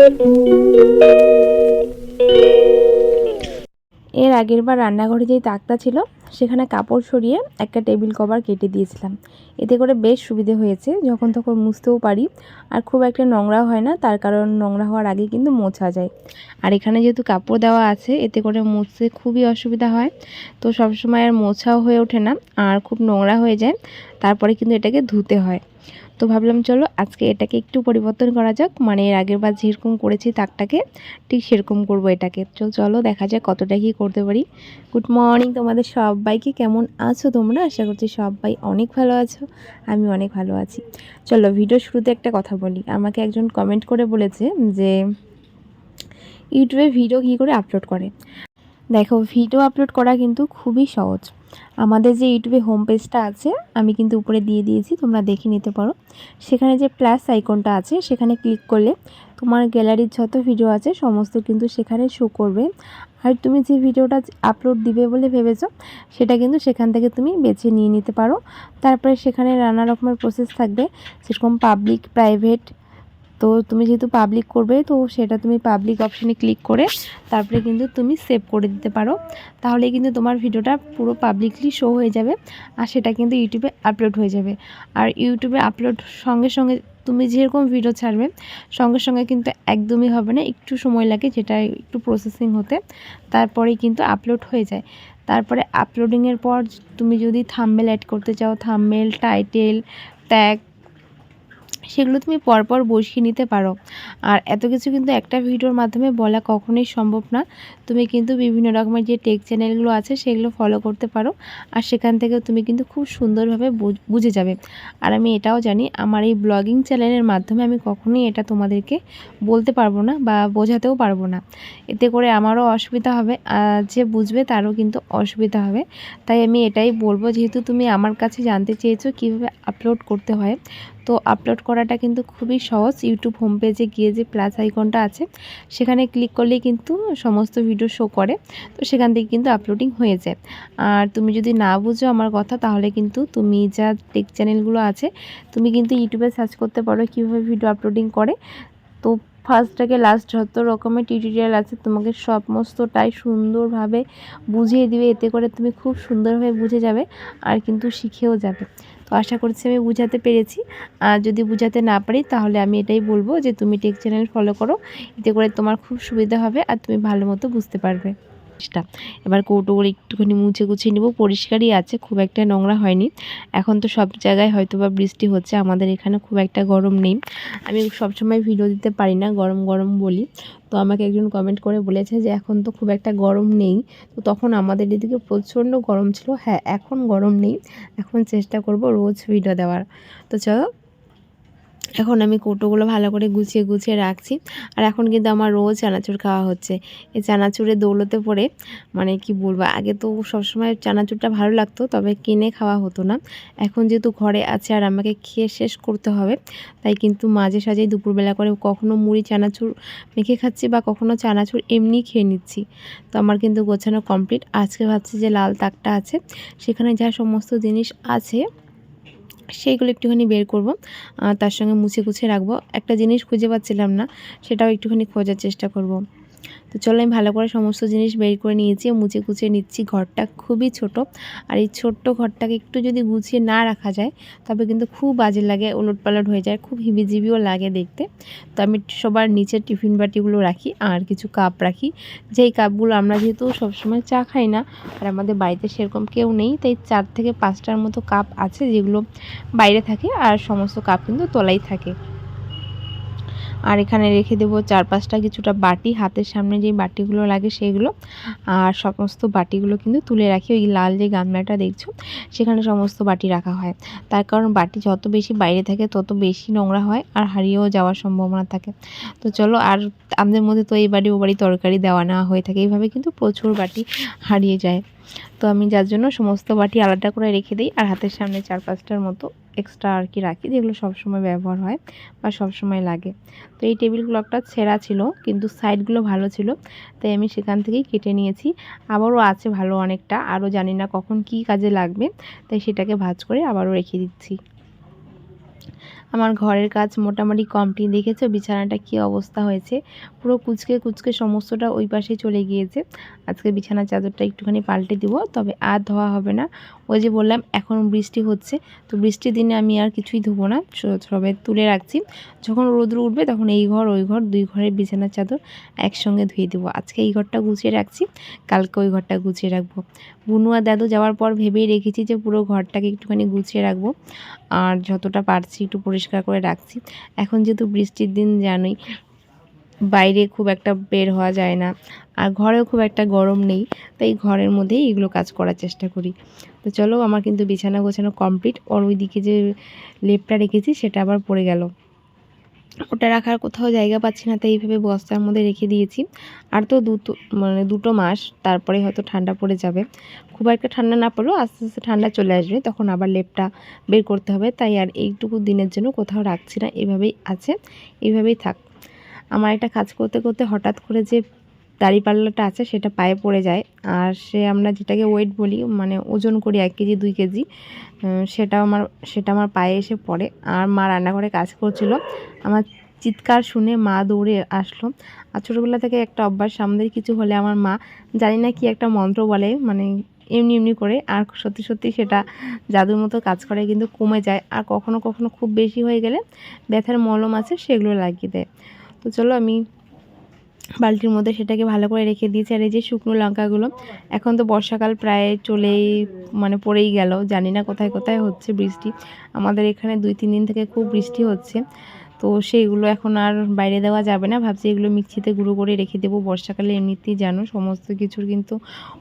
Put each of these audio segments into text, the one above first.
এর আগের বার রান্নাঘরে যেই তাকটা ছিল সেখানে কাপড় সরিয়ে একটা টেবিল কভার কেটে দিয়েছিলাম। এতে করে বেশ সুবিধে হয়েছে, যখন তখন মুছতেও পারি আর খুব একটা নোংরা হয় না, তার কারণ নোংরা হওয়ার আগে কিন্তু মোছা যায়। আর এখানে যেহেতু কাপড় দেওয়া আছে এতে করে মুছতে খুবই অসুবিধা হয়, তো সবসময় আর মোছাও হয়ে ওঠে না আর খুব নোংরা হয়ে যায়, তারপরে কিন্তু এটাকে ধুতে হয়। তো ভাবলাম চলো আজকে এটাকে একটু পরিবর্তন করা যাক, মানে এর আগের বার যেরকম করেছি তাকটাকে ঠিক সেরকম করব এটাকে। চলো দেখা যাক কতটা কি করতে পারি। গুড মর্নিং তোমাদের সবাইকে, কেমন আছো তোমরা? আশা করছি সবাই অনেক ভালো আছো, আমি অনেক ভালো আছি। চলো ভিডিও শুরুতে একটা কথা বলি। আমাকে একজন কমেন্ট করে বলেছে যে ইউটিউবে ভিডিও কী করে আপলোড করে। দেখো, ভিডিও আপলোড করা কিন্তু খুবই সহজ। আমাদের যে ইউটিউবে হোম পেজটা আছে আমি কিন্তু উপরে দিয়ে দিয়েছি, তোমরা দেখে নিতে পারো। সেখানে যে প্লাস আইকনটা আছে সেখানে ক্লিক করলে তোমার গ্যালারির যত ভিডিও আছে সমস্ত কিন্তু সেখানে শো করবে। আর তুমি যে ভিডিওটা আপলোড দিবে বলে ভেবেছো সেটা কিন্তু সেখান থেকে তুমি বেছে নিয়ে নিতে পারো। তারপরে সেখানে নানা রকমের প্রসেস থাকবে, সেরকম পাবলিক, প্রাইভেট। তো তুমি যেহেতু পাবলিক করবে তো সেটা তুমি পাবলিক অপশানে ক্লিক করে তারপরে কিন্তু তুমি সেভ করে দিতে পারো। তাহলে কিন্তু তোমার ভিডিওটা পুরো পাবলিকলি শো হয়ে যাবে আর সেটা কিন্তু ইউটিউবে আপলোড হয়ে যাবে। আর ইউটিউবে আপলোড সঙ্গে সঙ্গে তুমি যেরকম ভিডিও ছাড়বে সঙ্গে সঙ্গে কিন্তু একদমই হবে না, একটু সময় লাগে, যেটা একটু প্রসেসিং হতে, তারপরেই কিন্তু আপলোড হয়ে যায়। তারপরে আপলোডিংয়ের পর তুমি যদি থাম্বনেল অ্যাড করতে চাও, থাম্বনেল, টাইটেল, ট্যাগ, সেগুলো তুমি পরপর বসিয়ে নিতে পারো। আর এত কিছু কিন্তু একটা ভিডিওর মাধ্যমে বলা কখনোই সম্ভব না। তুমি কিন্তু বিভিন্ন রকমের যে টেক চ্যানেলগুলো আছে সেগুলো ফলো করতে পারো, আর সেখান থেকেও তুমি কিন্তু খুব সুন্দরভাবে বুঝে যাবে। আর আমি এটাও জানি আমার এই ব্লগিং চ্যানেলের মাধ্যমে আমি কখনোই এটা তোমাদেরকে বলতে পারবো না বা বোঝাতেও পারবো না। এতে করে আমারও অসুবিধা হবে, আর যে বুঝবে তারও কিন্তু অসুবিধা হবে। তাই আমি এটাই বলবো, যেহেতু তুমি আমার কাছে জানতে চেয়েছো কীভাবে আপলোড করতে হয়, তো আপলোড করাটা কিন্তু খুবই সহজ। ইউটিউব হোম পেজে গিয়ে যে প্লাস আইকনটা আছে সেখানে ক্লিক করলেই কিন্তু সমস্ত ভিডিও শো করে, তো সেখান থেকে কিন্তু আপলোডিং হয়ে যায়। আর তুমি যদি না বুঝো আমার কথা তাহলে কিন্তু তুমি যা টেক চ্যানেলগুলো আছে তুমি কিন্তু ইউটিউবে সার্চ করতে পারো কীভাবে ভিডিও আপলোডিং করে। তো ফার্স্ট থেকে লাস্ট যত রকমের টিউটোরিয়াল আছে তোমাকে সমস্তটাই সুন্দরভাবে বুঝিয়ে দিবে, এতে করে তুমি খুব সুন্দরভাবে বুঝে যাবে আর কিন্তু শিখেও যাবে। তো আশা করছি আমি বুঝাতে পেরেছি। আর যদি বুঝাতে না পারি তাহলে আমি এটাই বলবো যে তুমি টেক চ্যানেল ফলো করো, এতে করে তোমার খুব সুবিধা হবে আর তুমি ভালো মতো বুঝতে পারবে। এবার কৌটোগুলো একটুখানি মুছে গুছিয়ে নেব, পরিষ্কারই আছে, খুব একটা নোংরা হয়নি। এখন তো সব জায়গায় হয়তো বা বৃষ্টি হচ্ছে, আমাদের এখানে খুব একটা গরম নেই। আমি সবসময় ভিডিও দিতে পারি না, গরম গরম বলি। তো আমাকে একজন কমেন্ট করে বলেছে যে এখন তো খুব একটা গরম নেই, তো তখন আমাদের এদিকে প্রচণ্ড গরম ছিল। হ্যাঁ, এখন গরম নেই, এখন চেষ্টা করব রোজ ভিডিও দেওয়ার। তো চলো এখন আমি কৌটোগুলো ভালো করে গুছিয়ে গুছিয়ে রাখছি। আর এখন কিন্তু আমার রোজ চানাচুর খাওয়া হচ্ছে। এই চানাচুরের দৌলতে পড়ে মানে কি বলবো, আগে তো সবসময় চানাচুরটা ভালো লাগতো, তবে কিনে খাওয়া হতো না। এখন যেহেতু ঘরে আছে আর আমাকে খেয়ে শেষ করতে হবে, তাই কিন্তু মাঝে সাঝেই দুপুরবেলা করে কখনো মুড়ি চানাচুর মেখে খাচ্ছি বা কখনো চানাচুর এমনি খেয়ে নিচ্ছি। তো আমার কিন্তু গোছানো কমপ্লিট। আজকে ভাবছি যে লাল তাকটা আছে সেখানে যা সমস্ত জিনিস আছে সেইগুলো একটুখানি বের করব, তার সঙ্গে মুছে গুছিয়ে রাখবো। একটা জিনিস খুঁজে পাচ্ছিলাম না, সেটাও একটুখানি খোঁজার চেষ্টা করব। তো চলো আমি ভালো করে সমস্ত জিনিস বের করে নিয়েছি, মুছে গুছিয়ে নিচ্ছি। ঘরটা খুবই ছোট, আর এই ছোট্ট ঘরটাকে একটু যদি গুছিয়ে না রাখা যায় তবে কিন্তু খুব বাজে লাগে, ওলটপালট হয়ে যায়, খুব হিবিজিবিও লাগে দেখতে। তো আমি সবার নিচের টিফিন বাটিগুলো রাখি আর কিছু কাপ রাখি, যেই কাপগুলো আমরা যেহেতু সবসময় চা খাই না আর আমাদের বাড়িতে সেরকম কেউ নেই, তাই 4 থেকে 5টার মতো কাপ আছে যেগুলো বাইরে থাকে, আর সমস্ত কাপ কিন্তু তলাই থাকে। আর এখানে রেখে দেবো 4-5টা কিছুটা বাটি, হাতের সামনে যেই বাটিগুলো লাগে সেগুলো। আর সমস্ত বাটিগুলো কিন্তু তুলে রাখি, ওই লাল যে গামলাটা দেখছো সেখানে সমস্ত বাটি রাখা হয়। তার কারণ বাটি যত বেশি বাইরে থাকে তত বেশি নোংরা হয় আর হারিয়েও যাওয়ার সম্ভাবনা থাকে। তো চলো, আর আমাদের মধ্যে তো এই বাড়ি ও বাড়ি তরকারি দেওয়া নেওয়া হয়ে থাকে, এইভাবে কিন্তু প্রচুর বাটি হারিয়ে যায়। তো আমি যার জন্য সমস্ত বাটি আলাদা করে রেখে দিই, আর হাতের সামনে 4-5টার মতো এক্সট্রা আর কি রাখি, যেগুলো সবসময় ব্যবহার হয় বা সবসময় লাগে। তো এই টেবিল ক্লথটা ছেঁড়া ছিল কিন্তু সাইডগুলো ভালো ছিল, তাই আমি সেখান থেকেই কেটে নিয়েছি। আবারও আছে ভালো অনেকটা, আরও জানি না কখন কি কাজে লাগবে, তাই সেটাকে ভাঁজ করে আবারও রেখে দিচ্ছি। আমার ঘরের কাজ মোটামুটি কমপ্লিট। দেখেছো বিছানাটা কি অবস্থা হয়েছে, পুরো কুচকে কুচকে সমস্তটা ওই পাশে চলে গিয়েছে। আজকে বিছানার চাদরটা একটুখানি পাল্টে দিব, তবে আর ধোয়া হবে না। ওই যে বললাম এখন বৃষ্টি হচ্ছে, তো বৃষ্টির দিনে আমি আর কিছুই ধোবো না, সবে তুলে রাখছি। যখন রোদ্র উঠবে তখন এই ঘর ওই ঘর দুই ঘরের বিছানার চাদর একসঙ্গে ধুয়ে দেবো। আজকে এই ঘরটা গুছিয়ে রাখছি, কালকে ওই ঘরটা গুছিয়ে রাখবো। বুনু আর দাদু যাওয়ার পর ভেবেই রেখেছি যে পুরো ঘরটাকে একটুখানি গুছিয়ে রাখবো, আর যতটা পারছি একটু পরিষ্কার করে রাখছি। এখন যেহেতু বৃষ্টির দিন জানোই, বাইরে খুব একটা বের হওয়া যায় না, আর ঘরেও খুব একটা গরম নেই, তাই ঘরের মধ্যেই এগুলো কাজ করার চেষ্টা করি। তো চলো, আমার কিন্তু বিছানা গোছানো কমপ্লিট। আর ওইদিকে যে লেপটা রেখেছি সেটা আবার পড়ে গেল, ওটা রাখার কোথাও জায়গা পাচ্ছি না, তাই এইভাবে বস্তার মধ্যে রেখে দিয়েছি। আর তো দুটো মাস তারপরে হয়তো ঠান্ডা পড়ে যাবে। খুব একটা ঠান্ডা না পড়লেও আস্তে আস্তে ঠান্ডা চলে আসবে, তখন আবার লেপটা বের করতে হবে। তাই আর এইটুকু দিনের জন্য কোথাও রাখছি না, এভাবেই আছে, এইভাবেই থাক। আমার একটা কাজ করতে করতে হঠাৎ করে যে দাড়িপাল্লাটা আছে সেটা পায়ে পড়ে যায়, আর আমরা যেটাকে ওয়েট বলি, মানে ওজন করি 1 কেজি 2 কেজি, সেটা আমার পায়ে এসে পড়ে। আর মা রান্নাঘরে কাজ করছিল, আমার চিৎকার শুনে মা দৌড়ে আসলো। আর ছোটোবেলা থেকে একটা অভ্যাস, আমাদের কিছু হলে আমার মা জানি না কি একটা মন্ত্র বলে, মানে এমনি এমনি করে, আর সত্যি সত্যি সেটা জাদুর মতো কাজ করে, কিন্তু কমে যায়। আর কখনো কখনো খুব বেশি হয়ে গেলে ব্যথার মলম আছে সেগুলো লাগিয়ে দেয়। তো চলো, আমি বালতির মধ্যে সেটাকে ভালো করে রেখে দিয়েছি। আর এই যে শুকনো লঙ্কাগুলো, এখন তো বর্ষাকাল প্রায় চলেই পড়েই গেল, জানি না কোথায় কোথায় হচ্ছে বৃষ্টি। আমাদের এখানে 2-3 দিন থেকে খুব বৃষ্টি হচ্ছে, তো সেইগুলো এখন আর বাইরে দেওয়া যাবে না। ভাবছি এগুলো মিক্সিতে গুঁড়ো করে রেখে দেবো। বর্ষাকালে এমনিতেই জানো সমস্ত কিছুর কিন্তু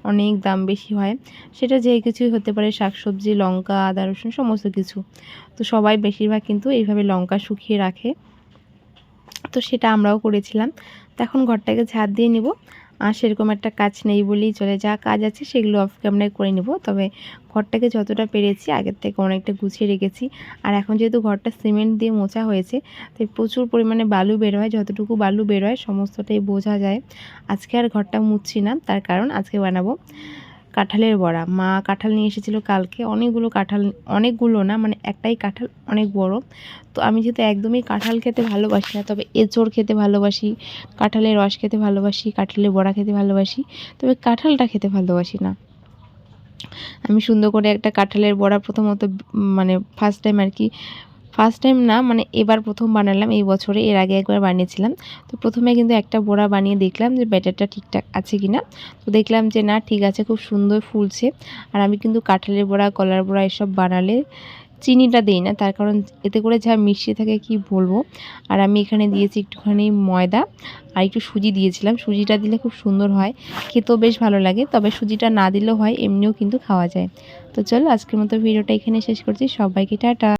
অনেক দাম বেশি হয়, সেটা যে কিছুই হতে পারে, শাকসবজি, লঙ্কা, আদা, রসুন, সমস্ত কিছু। তো সবাই বেশিরভাগ কিন্তু এইভাবে লঙ্কা শুকিয়ে রাখে, তো সেটা আমরাও করেছিলাম। তো এখন ঘরটাকে ঝাড় দিয়ে নিব, আর সেরকম একটা কাজ নেই বলেই চলে, যা কাজ আছে সেগুলো অফ ক্যামেরায় করে নিব। তবে ঘরটাকে যতটা পেরেছি আগের থেকে অনেকটা গুছিয়ে রেখেছি। আর এখন যেহেতু ঘরটা সিমেন্ট দিয়ে মোছা হয়েছে, তাই প্রচুর পরিমাণে বালু বের হয়, যতটুকু বালু বের হয় সমস্তটাই বোঝা যায়। আজকে আর ঘরটা মুছছি না, তার কারণ আজকে বানাবো কাঁঠালের বড়া। মা কাঁঠাল নিয়ে এসেছিলো কালকে, অনেকগুলো কাঁঠাল, অনেকগুলো না, মানে একটাই কাঁঠাল অনেক বড়। তো আমি যেহেতু একদমই কাঁঠাল খেতে ভালোবাসি না, তবে এঁচোড় খেতে ভালোবাসি, কাঁঠালের রস খেতে ভালোবাসি, কাঁঠালের বড়া খেতে ভালোবাসি, তবে কাঁঠালটা খেতে ভালোবাসি না। আমি সুন্দর করে একটা কাঁঠালের বড়া প্রথমত, মানে ফার্স্ট টাইম না, মানে এবার প্রথম বানালাম এই বছরে। এর আগে একবার বানিয়েছিলাম। তো প্রথমে কিন্তু একটা বড়া বানিয়ে দেখলাম যে ব্যাটারটা ঠিকঠাক আছে কিনা। তো দেখলাম যে না, ঠিক আছে, খুব সুন্দর ফুলছে। আর আমি কিন্তু কাঁঠালের বড়া, কলার বড়া এসব বানালে চিনিটা দিই না, তার কারণ এতে করে যা মিষ্টি থাকে কি বলবো। আর আমি এখানে দিয়েছি একটুখানি ময়দা আর একটু সুজি দিয়েছিলাম। সুজিটা দিলে খুব সুন্দর হয়, খেতেও বেশ ভালো লাগে, তবে সুজিটা না দিলেও হয়, এমনিও কিন্তু খাওয়া যায়। তো চলো, আজকের মতো ভিডিওটা এখানে শেষ করছি। সবাইকে টাটা।